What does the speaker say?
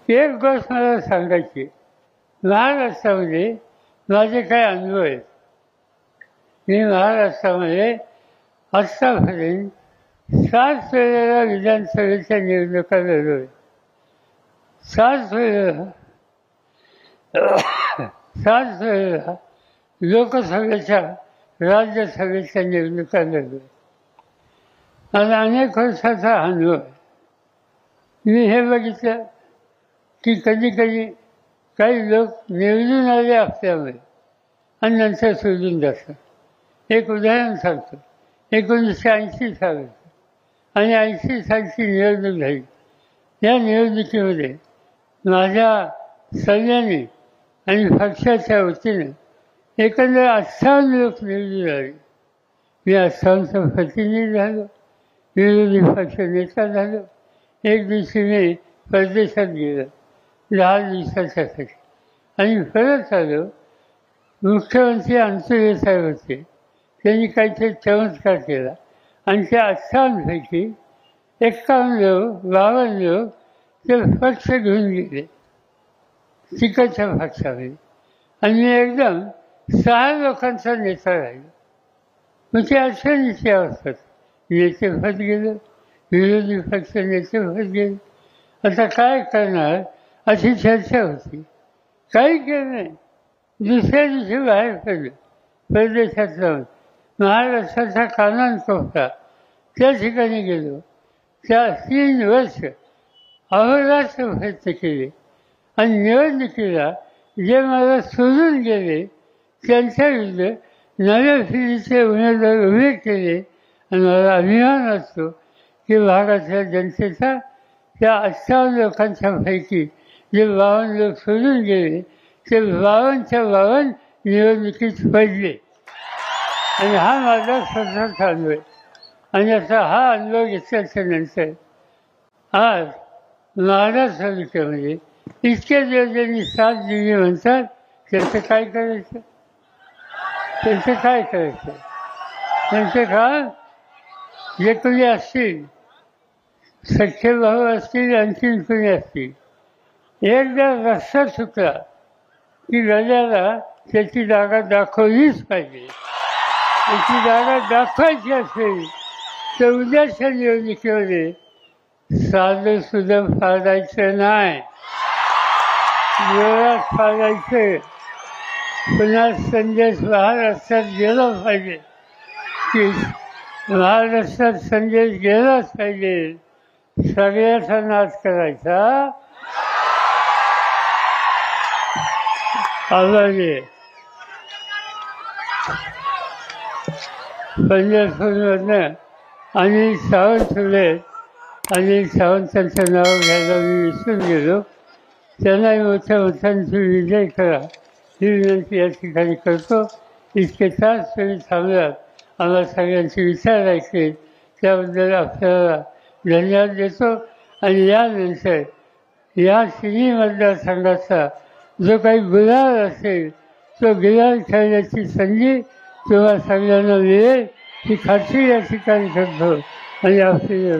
एक गोष्ट मला सांगायची, महाराष्ट्रामध्ये माझे काही अनुभव आहेत. मी महाराष्ट्रामध्ये आत्तापर्यंत 7 वेळेला विधानसभेच्या निवडणुका लढवल्या. 7 वेळेला 7 वेळेला लोकसभेच्या राज्यसभेच्या निवडणुका लढवल्या. मला अनेक वर्षाचा अनुभव आहे. मी हे बघितलं की कधी कधी काही लोक निवडून आले आपल्यामध्ये आणि नंतर सोडून जातात. एक उदाहरण सांगतो. 1980 सालाचं आणि 80 सालची निवडणूक झाली. या निवडणुकीमध्ये माझ्या सल्ल्याने आणि पक्षाच्या वतीनं एकंदर 58 लोक निवडून आले. मी 58चा प्रतिनिधी झालो, विरोधी पक्ष नेता झालो. एक दिवशी मी परदेशात गेलो 10 दिवसाच्यासाठी आणि परत आलो. मुख्यमंत्री अंतुले साहेब होते. त्यांनी काहीतरी चमत्कार केला आणि त्या 58पैकी 51 लोक 52 लोक ते पक्ष घेऊन गेले तिकडच्या पक्षामध्ये आणि मी एकदम 6 लोकांचा नेता राहिलो. मग ते अडचणीची अवस्था. नेतेपद गेलं, विरोधी पक्ष नेतेपद गेलं. आता काय करणार अशी चर्चा होती. काही केलं नाही. दुसऱ्या दिवशी बाहेर पडलं. परदेशात जाऊन महाराष्ट्राचा कानाकोपरा त्या ठिकाणी गेलो. त्या 3 वर्ष अहोरात्र प्रयत्न केले आणि निवडणुकीला जे मला सोडून गेले त्यांच्या विरुद्ध नव्या पिढीचे उमेदवार उभे केले. आणि मला अभिमान असतो की भागातल्या जनतेचा त्या 58 लोकांच्या पैकी जे 52 लोक सोडून गेले ते 52च्या 52 निवडणुकीत पडले. आणि हा माझा स्वतःचा अनुभव आहे. आणि आता हा अनुभव घेतल्याच्या नंतर आज महाराष्ट्र तालुक्यामध्ये इतके दिवस ज्यांनी साथ दिली म्हणतात त्यांचं काय करायचं? त्यांचं काय करायचं? त्यांचं काम जे कोणी असतील, सख्खे भाऊ असतील, आणखीन कोणी असतील, एकदा रस्ता चुकला की गड्याला त्याची जागा दाखवलीच पाहिजे. त्याची जागा दाखवायची असेल तर उद्याच्या निवडणुकीमध्ये साधं सुद्धा फाडायचं नाही, जोरात फाडायचं. पुन्हा संदेश महाराष्ट्रात गेला पाहिजे की महाराष्ट्रात संदेश गेलाच पाहिजे. सगळ्याचा नाश करायचा आवाजे. पंढरपूरमधनं अनिल सावंत होते. अनिल सावंतांचं नाव घ्यायला मी विसरून गेलो. त्यांनाही मोठ्या मतांची विजय करा ही विनंती या ठिकाणी करतो. इतके तास तुम्ही थांबलात, आम्हाला सगळ्यांचे विचार ऐकले त्याबद्दल आपल्याला धन्यवाद देतो. आणि यानंतर या 3 मतदारसंघाचा जो काही गुलाल असेल तो गुलाल खेळण्याची संधी तुम्हा सगळ्यांना मिळेल ही खात्री या ठिकाणी करतो. आणि आपली